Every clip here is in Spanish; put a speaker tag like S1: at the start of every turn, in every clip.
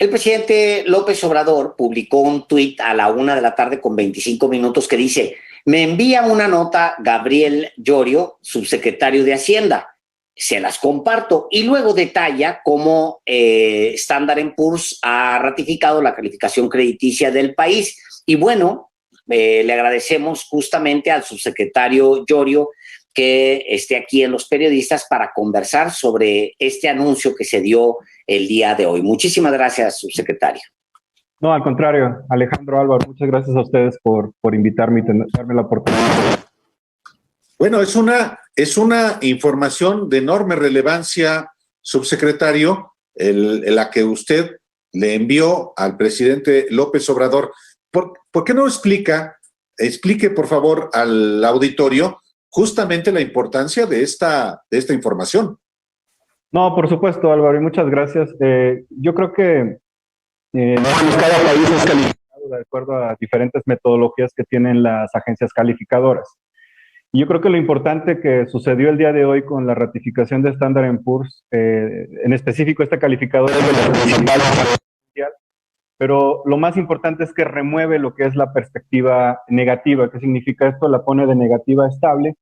S1: El presidente López Obrador publicó un tuit a la 1:25 que dice: me envía una nota Gabriel Llorio, subsecretario de Hacienda. Se las comparto y luego detalla cómo Standard & Poor's ha ratificado la calificación crediticia del país. Y bueno, le agradecemos justamente al subsecretario Llorio que esté aquí en Los Periodistas para conversar sobre este anuncio que se dio el día de hoy. Muchísimas gracias, subsecretario.
S2: No, al contrario, Alejandro, Álvaro, muchas gracias a ustedes por invitarme y darme la oportunidad.
S3: Bueno, es una información de enorme relevancia, subsecretario, la que usted le envió al presidente López Obrador. ¿Por qué no explique por favor al auditorio justamente la importancia de esta información?
S2: No, por supuesto, Álvaro, y muchas gracias. Yo creo que cada país es calificado de acuerdo a diferentes metodologías que tienen las agencias calificadoras. Y yo creo que lo importante que sucedió el día de hoy con la ratificación de Standard & Poor's, en específico esta calificadora es de la principal mundial, pero lo más importante es que remueve lo que es la perspectiva negativa. ¿Qué significa esto? La pone de negativa a estable.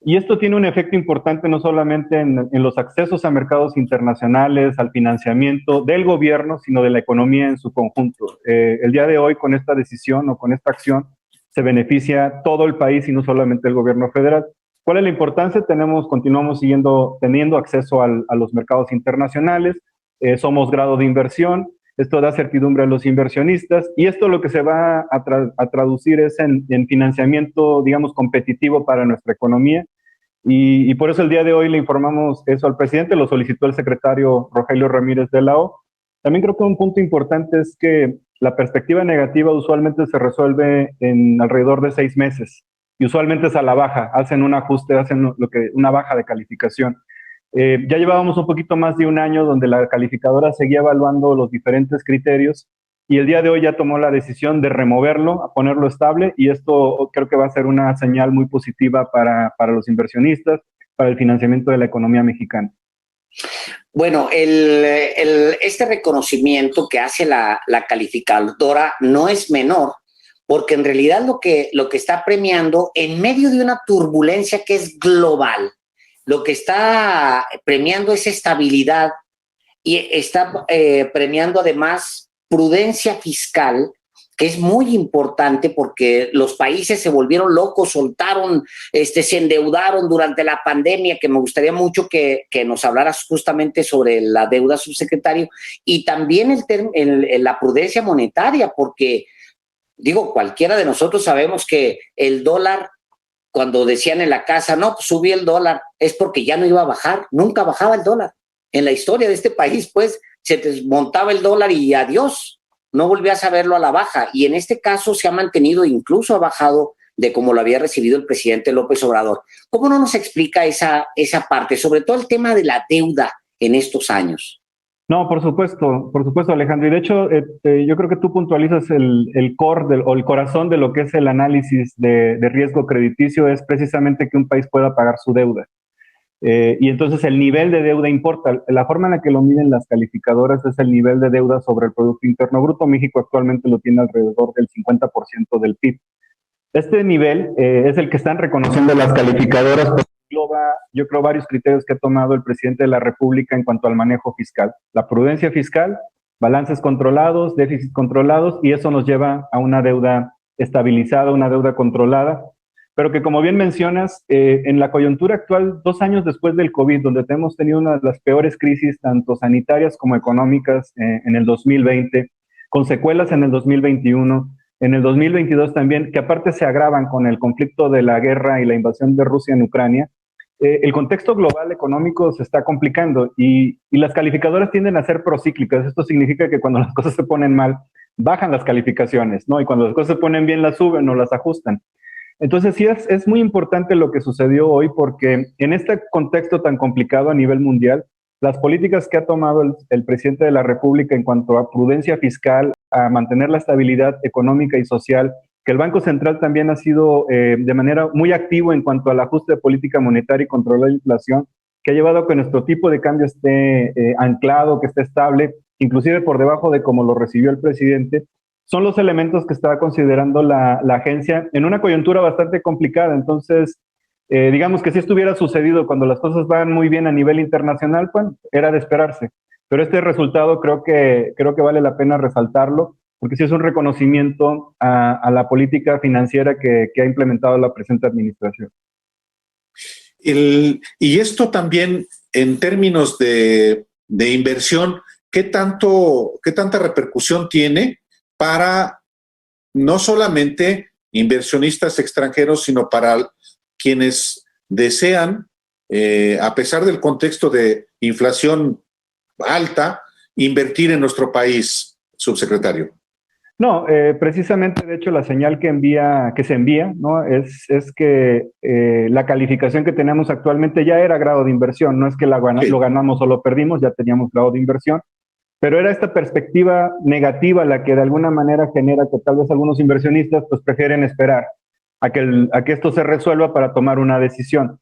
S2: Y esto tiene un efecto importante no solamente en los accesos a mercados internacionales, al financiamiento del gobierno, sino de la economía en su conjunto. El día de hoy, con esta decisión o con esta acción, se beneficia todo el país y no solamente el gobierno federal. ¿Cuál es la importancia? Continuamos teniendo acceso a los mercados internacionales, somos grado de inversión, esto da certidumbre a los inversionistas y esto lo que se va a traducir es en financiamiento, digamos, competitivo para nuestra economía y por eso el día de hoy le informamos eso al presidente, lo solicitó el secretario Rogelio Ramírez de la O. También creo que un punto importante es que la perspectiva negativa usualmente se resuelve en alrededor de 6 meses y usualmente es a la baja, hacen un ajuste, una baja de calificación. Ya llevábamos un poquito más de un año donde la calificadora seguía evaluando los diferentes criterios y el día de hoy ya tomó la decisión de removerlo, a ponerlo estable y esto creo que va a ser una señal muy positiva para los inversionistas, para el financiamiento de la economía mexicana.
S1: Bueno, este reconocimiento que hace la calificadora no es menor, porque en realidad lo que está premiando en medio de una turbulencia que es global, lo que está premiando es estabilidad y está premiando además prudencia fiscal, que es muy importante porque los países se volvieron locos, se endeudaron durante la pandemia, que me gustaría mucho que nos hablaras justamente sobre la deuda, subsecretario, y también la prudencia monetaria, porque, digo, cualquiera de nosotros sabemos que el dólar, cuando decían en la casa, no, pues subí el dólar, es porque ya no iba a bajar, nunca bajaba el dólar. En la historia de este país, pues, se desmontaba el dólar y adiós, no volvías a verlo a la baja. Y en este caso se ha mantenido, incluso ha bajado de como lo había recibido el presidente López Obrador. ¿Cómo no nos explica esa parte, sobre todo el tema de la deuda en estos años?
S2: No, por supuesto, Alejandro. Y de hecho, yo creo que tú puntualizas el core o el corazón de lo que es el análisis de riesgo crediticio, es precisamente que un país pueda pagar su deuda. Y entonces el nivel de deuda importa. La forma en la que lo miden las calificadoras es el nivel de deuda sobre el Producto Interno Bruto. México actualmente lo tiene alrededor del 50% del PIB. Este nivel es el que están reconociendo las calificadoras. Yo creo varios criterios que ha tomado el presidente de la República en cuanto al manejo fiscal. La prudencia fiscal, balances controlados, déficits controlados, y eso nos lleva a una deuda estabilizada, una deuda controlada, pero que, como bien mencionas, en la coyuntura actual, 2 años después del COVID, donde hemos tenido una de las peores crisis, tanto sanitarias como económicas, en el 2020, con secuelas en el 2021, en el 2022 también, que aparte se agravan con el conflicto de la guerra y la invasión de Rusia en Ucrania, el contexto global económico se está complicando y las calificadoras tienden a ser procíclicas. Esto significa que cuando las cosas se ponen mal, bajan las calificaciones, ¿no? Y cuando las cosas se ponen bien, las suben o las ajustan. Entonces sí es muy importante lo que sucedió hoy, porque en este contexto tan complicado a nivel mundial, las políticas que ha tomado el presidente de la República en cuanto a prudencia fiscal, a mantener la estabilidad económica y social, que el Banco Central también ha sido de manera muy activo en cuanto al ajuste de política monetaria y control de la inflación, que ha llevado a que nuestro tipo de cambio esté anclado, que esté estable, inclusive por debajo de como lo recibió el presidente, son los elementos que está considerando la agencia en una coyuntura bastante complicada. Entonces, digamos que si esto hubiera sucedido cuando las cosas van muy bien a nivel internacional, pues era de esperarse. Pero este resultado creo que vale la pena resaltarlo, porque sí es un reconocimiento a la política financiera que ha implementado la presente administración.
S3: Y esto también en términos de inversión, ¿qué tanta repercusión tiene para no solamente inversionistas extranjeros, sino para quienes desean, a pesar del contexto de inflación alta, invertir en nuestro país, subsecretario?
S2: No, precisamente, de hecho, la señal que se envía, ¿no? es que la calificación que tenemos actualmente ya era grado de inversión, no es que lo ganamos o lo perdimos, ya teníamos grado de inversión, pero era esta perspectiva negativa la que de alguna manera genera que tal vez algunos inversionistas pues prefieren esperar a que esto se resuelva para tomar una decisión.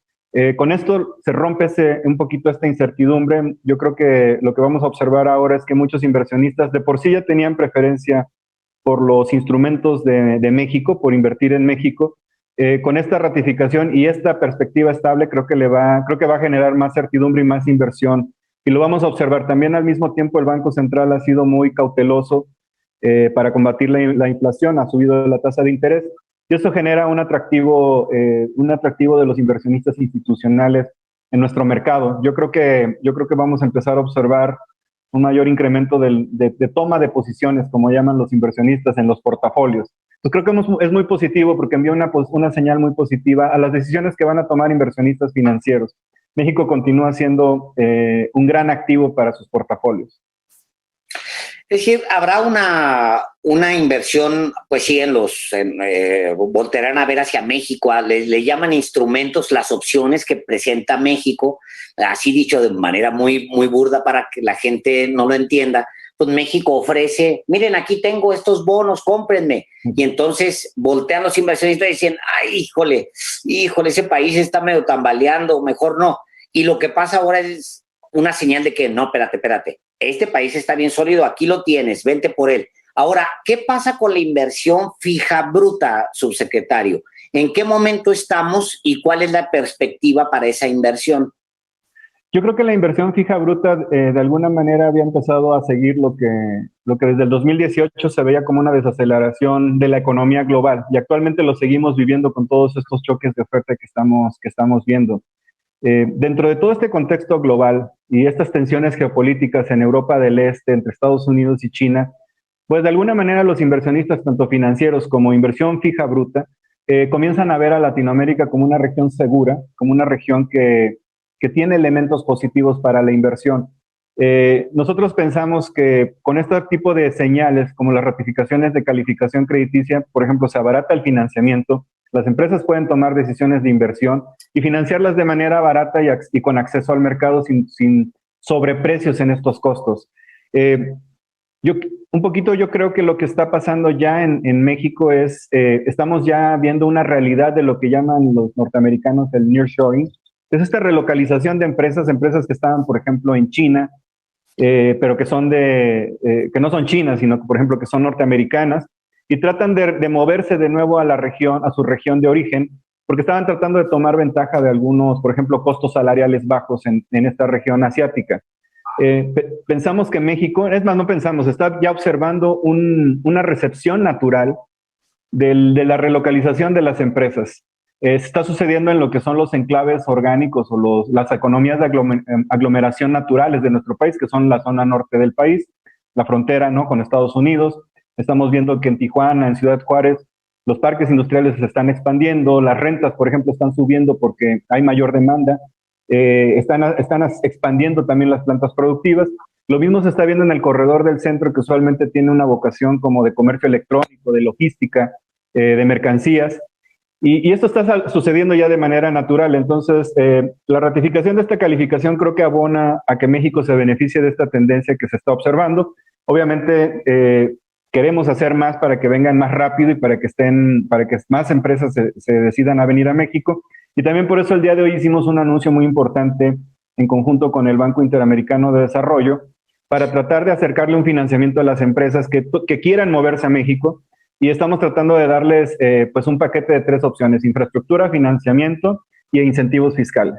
S2: Con esto se rompe un poquito esta incertidumbre. Yo creo que lo que vamos a observar ahora es que muchos inversionistas de por sí ya tenían preferencia por los instrumentos de México, por invertir en México. Con esta ratificación y esta perspectiva estable, creo que va a generar más certidumbre y más inversión. Y lo vamos a observar. También al mismo tiempo el Banco Central ha sido muy cauteloso para combatir la inflación, ha subido la tasa de interés y eso genera un atractivo de los inversionistas institucionales en nuestro mercado. Yo creo que vamos a empezar a observar un mayor incremento de toma de posiciones, como llaman los inversionistas, en los portafolios. Pues creo que es muy positivo porque envía una señal muy positiva a las decisiones que van a tomar inversionistas financieros. México continúa siendo un gran activo para sus portafolios.
S1: Es decir, habrá una inversión, pues sí, voltearán a ver hacia México, le llaman instrumentos las opciones que presenta México, así dicho de manera muy, muy burda para que la gente no lo entienda. Pues México ofrece, miren, aquí tengo estos bonos, cómprenme. Y entonces voltean los inversionistas y dicen, ay, híjole, ese país está medio tambaleando, mejor no. Y lo que pasa ahora es una señal de que no, espérate, este país está bien sólido, aquí lo tienes, vente por él. Ahora, ¿qué pasa con la inversión fija bruta, subsecretario? ¿En qué momento estamos y cuál es la perspectiva para esa inversión?
S2: Yo creo que la inversión fija bruta de alguna manera había empezado a seguir lo que desde el 2018 se veía como una desaceleración de la economía global y actualmente lo seguimos viviendo con todos estos choques de oferta que estamos viendo. Dentro de todo este contexto global y estas tensiones geopolíticas en Europa del Este, entre Estados Unidos y China, pues de alguna manera los inversionistas, tanto financieros como inversión fija bruta, comienzan a ver a Latinoamérica como una región segura, como una región que tiene elementos positivos para la inversión. Nosotros pensamos que con este tipo de señales, como las ratificaciones de calificación crediticia, por ejemplo, se abarata el financiamiento, las empresas pueden tomar decisiones de inversión y financiarlas de manera barata y con acceso al mercado sin sobreprecios en estos costos. Yo creo que lo que está pasando ya en México es, estamos ya viendo una realidad de lo que llaman los norteamericanos el nearshoring. Es esta relocalización de empresas que estaban, por ejemplo, en China, pero que que no son chinas, sino, por ejemplo, que son norteamericanas, y tratan de moverse de nuevo a su región de origen, porque estaban tratando de tomar ventaja de algunos, por ejemplo, costos salariales bajos en esta región asiática. Pensamos que México, es más, no pensamos, está ya observando una recepción natural de la relocalización de las empresas. Está sucediendo en lo que son los enclaves orgánicos o las economías de aglomeración naturales de nuestro país, que son la zona norte del país, la frontera, ¿no?, con Estados Unidos. Estamos viendo que en Tijuana, en Ciudad Juárez, los parques industriales se están expandiendo, las rentas, por ejemplo, están subiendo porque hay mayor demanda, están expandiendo también las plantas productivas. Lo mismo se está viendo en el corredor del centro, que usualmente tiene una vocación como de comercio electrónico, de logística, de mercancías, y esto está sucediendo ya de manera natural. Entonces, la ratificación de esta calificación creo que abona a que México se beneficie de esta tendencia que se está observando. Obviamente, queremos hacer más para que vengan más rápido y para que más empresas se decidan a venir a México. Y también por eso el día de hoy hicimos un anuncio muy importante en conjunto con el Banco Interamericano de Desarrollo, para tratar de acercarle un financiamiento a las empresas que quieran moverse a México, y estamos tratando de darles pues un paquete de 3 opciones: infraestructura, financiamiento y incentivos fiscales.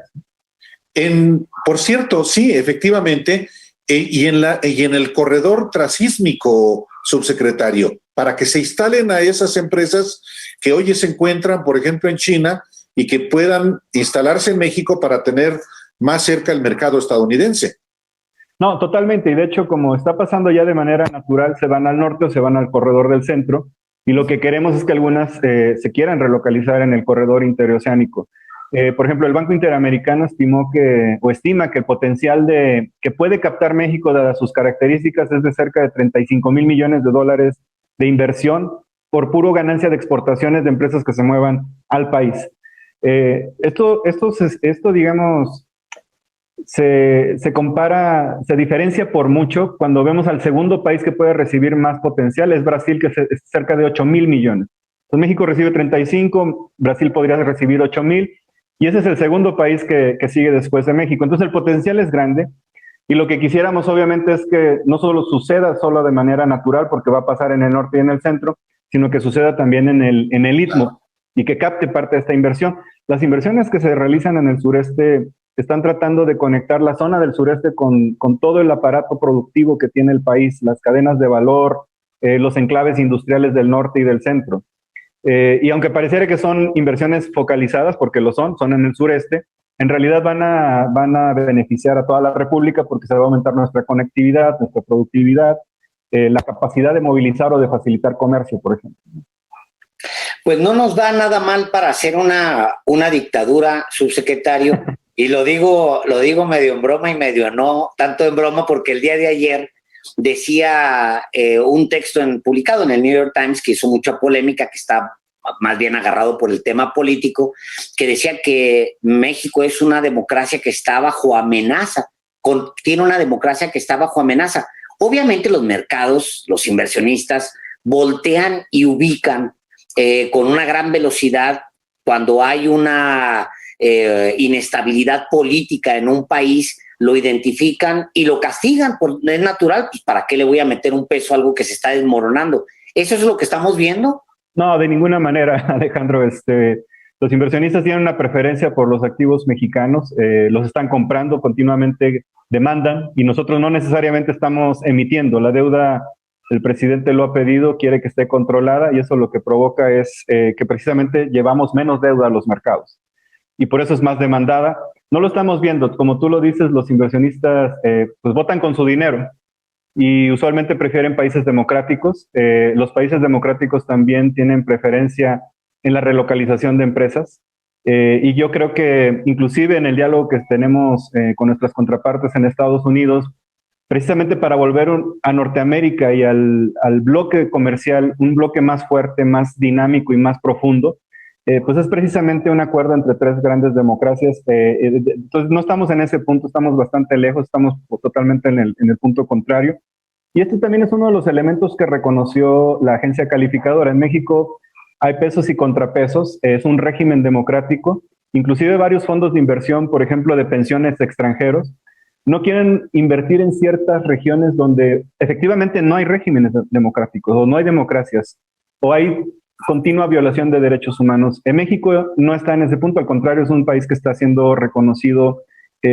S3: Por cierto, sí, efectivamente, y en el corredor transísmico, subsecretario, para que se instalen a esas empresas que hoy se encuentran, por ejemplo, en China, y que puedan instalarse en México para tener más cerca el mercado estadounidense.
S2: No, totalmente. Y de hecho, como está pasando ya de manera natural, se van al norte o se van al corredor del centro. Y lo que queremos es que algunas se quieran relocalizar en el corredor interoceánico. Por ejemplo, el Banco Interamericano estima que el potencial que puede captar México, dadas sus características, es de cerca de 35,000 millones de dólares de inversión por puro ganancia de exportaciones de empresas que se muevan al país. Esto, digamos, se compara, se diferencia por mucho cuando vemos al segundo país que puede recibir más potencial, es Brasil, que es cerca de 8,000 millones. Entonces México recibe 35, Brasil podría recibir 8,000, y ese es el segundo país que sigue después de México. Entonces el potencial es grande, y lo que quisiéramos obviamente es que no solo suceda solo de manera natural, porque va a pasar en el norte y en el centro, sino que suceda también en el Istmo, y que capte parte de esta inversión. Las inversiones que se realizan en el sureste están tratando de conectar la zona del sureste con todo el aparato productivo que tiene el país, las cadenas de valor, los enclaves industriales del norte y del centro. Y aunque pareciera que son inversiones focalizadas, porque lo son en el sureste, en realidad van a beneficiar a toda la República, porque se va a aumentar nuestra conectividad, nuestra productividad, la capacidad de movilizar o de facilitar comercio, por ejemplo.
S1: Pues no nos da nada mal para hacer una dictadura, subsecretario, y lo digo medio en broma y medio no, tanto en broma, porque el día de ayer decía un texto publicado en el New York Times que hizo mucha polémica, que está más bien agarrado por el tema político, que decía que México es una democracia que está bajo amenaza, tiene una democracia que está bajo amenaza. Obviamente los mercados, los inversionistas, voltean y ubican con una gran velocidad cuando hay una inestabilidad política en un país, lo identifican y lo castigan, es natural, pues ¿para qué le voy a meter un peso a algo que se está desmoronando? ¿Eso es lo que estamos viendo?
S2: No, de ninguna manera, Alejandro. Los inversionistas tienen una preferencia por los activos mexicanos, los están comprando continuamente, demandan, y nosotros no necesariamente estamos emitiendo. La deuda, el presidente lo ha pedido, quiere que esté controlada, y eso lo que provoca es que precisamente llevamos menos deuda a los mercados, y por eso es más demandada. No lo estamos viendo, como tú lo dices, los inversionistas pues votan con su dinero, y usualmente prefieren países democráticos. Los países democráticos también tienen preferencia en la relocalización de empresas, y yo creo que inclusive en el diálogo que tenemos con nuestras contrapartes en Estados Unidos, precisamente para volver a Norteamérica y al bloque comercial un bloque más fuerte, más dinámico y más profundo, pues es precisamente un acuerdo entre 3 grandes democracias. Entonces no estamos en ese punto, estamos bastante lejos, estamos totalmente en el punto contrario. Y este también es uno de los elementos que reconoció la agencia calificadora. En México hay pesos y contrapesos, es un régimen democrático, inclusive varios fondos de inversión, por ejemplo, de pensiones extranjeros, no quieren invertir en ciertas regiones donde efectivamente no hay regímenes democráticos, o no hay democracias, o hay continua violación de derechos humanos. En México no está en ese punto, al contrario, es un país que está siendo reconocido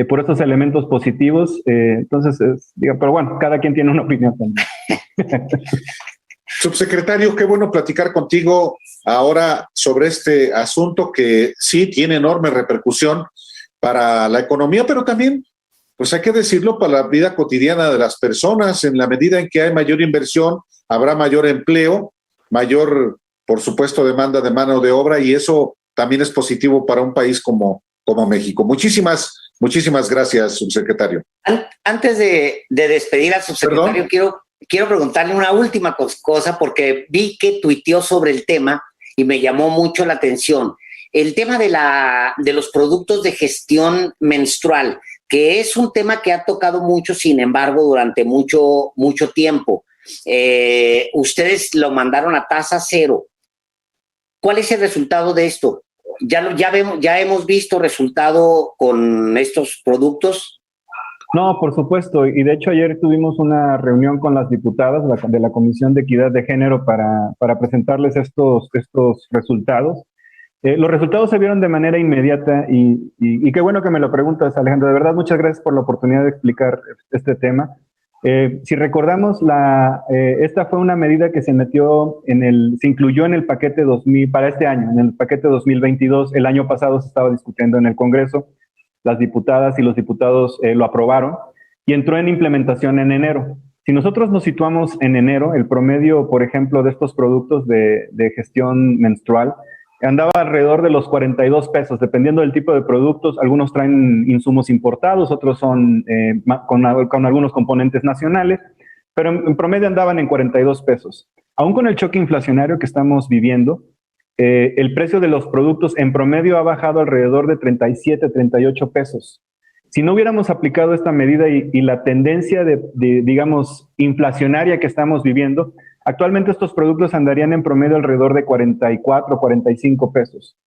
S2: por estos elementos positivos. Entonces, pero bueno, cada quien tiene una opinión también.
S3: Subsecretario, qué bueno platicar contigo ahora sobre este asunto que sí tiene enorme repercusión para la economía, pero también, pues hay que decirlo, para la vida cotidiana de las personas. En la medida en que hay mayor inversión, habrá mayor empleo, mayor, por supuesto, demanda de mano de obra, y eso también es positivo para un país como México. Muchísimas gracias, subsecretario.
S1: Antes de despedir al subsecretario, quiero preguntarle una última cosa, porque vi que tuiteó sobre el tema y me llamó mucho la atención. El tema de los productos de gestión menstrual, que es un tema que ha tocado mucho, sin embargo, durante mucho tiempo. Ustedes lo mandaron a tasa cero. ¿Cuál es el resultado de esto? ¿Ya hemos visto resultado con estos productos?
S2: No, por supuesto, y de hecho ayer tuvimos una reunión con las diputadas de la Comisión de Equidad de Género para presentarles estos resultados. Los resultados se vieron de manera inmediata y qué bueno que me lo preguntas, Alejandro. De verdad, muchas gracias por la oportunidad de explicar este tema. Si recordamos, esta fue una medida que se metió se incluyó en el paquete 2000 para este año, en el paquete 2022. El año pasado se estaba discutiendo en el Congreso, las diputadas y los diputados lo aprobaron y entró en implementación en enero. Si nosotros nos situamos en enero, el promedio, por ejemplo, de estos productos de gestión menstrual andaba alrededor de los 42 pesos, dependiendo del tipo de productos. Algunos traen insumos importados, otros son con algunos componentes nacionales, pero en promedio andaban en 42 pesos. Aún con el choque inflacionario que estamos viviendo, el precio de los productos en promedio ha bajado alrededor de 37, 38 pesos. Si no hubiéramos aplicado esta medida y la tendencia digamos, inflacionaria que estamos viviendo, actualmente estos productos andarían en promedio alrededor de 44, 45 pesos.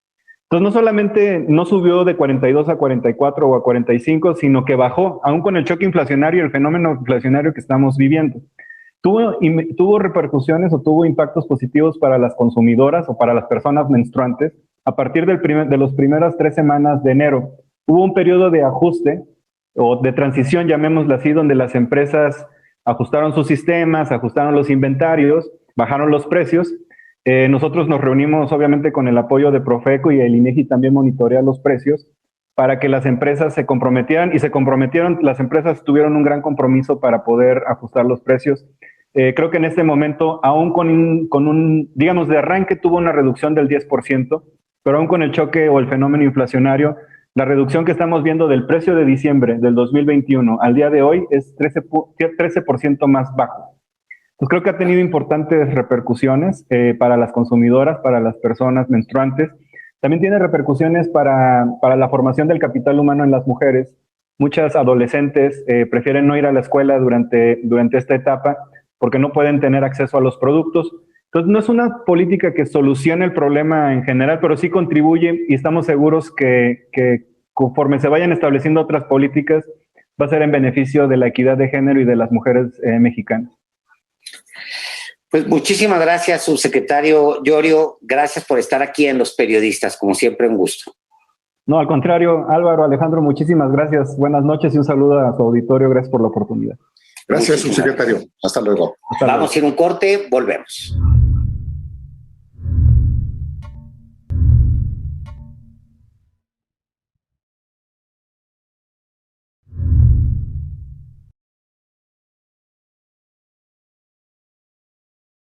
S2: Entonces, no solamente no subió de 42 a 44 o a 45, sino que bajó, aún con el choque inflacionario y el fenómeno inflacionario que estamos viviendo. Tuvo repercusiones o tuvo impactos positivos para las consumidoras o para las personas menstruantes a partir de las primeras 3 semanas de enero. Hubo un periodo de ajuste o de transición, llamémoslo así, donde las empresas ajustaron sus sistemas, ajustaron los inventarios, bajaron los precios. Nosotros nos reunimos obviamente con el apoyo de Profeco y el INEGI también monitorea los precios para que las empresas se comprometieran, y se comprometieron. Las empresas tuvieron un gran compromiso para poder ajustar los precios. Creo que en este momento, aún con un, digamos, de arranque tuvo una reducción del 10%, pero aún con el choque o el fenómeno inflacionario, la reducción que estamos viendo del precio de diciembre del 2021 al día de hoy es 13% más bajo. Pues creo que ha tenido importantes repercusiones para las consumidoras, para las personas menstruantes. También tiene repercusiones para la formación del capital humano en las mujeres. Muchas adolescentes prefieren no ir a la escuela durante esta etapa porque no pueden tener acceso a los productos. Entonces, no es una política que solucione el problema en general, pero sí contribuye, y estamos seguros que conforme se vayan estableciendo otras políticas, va a ser en beneficio de la equidad de género y de las mujeres mexicanas.
S1: Pues muchísimas gracias, subsecretario Llorio. Gracias por estar aquí en Los Periodistas. Como siempre, un gusto.
S2: No, al contrario, Álvaro, Alejandro, muchísimas gracias. Buenas noches y un saludo a su auditorio. Gracias por la oportunidad.
S3: Gracias, subsecretario. Hasta luego.
S1: Vamos a ir a un corte, volvemos.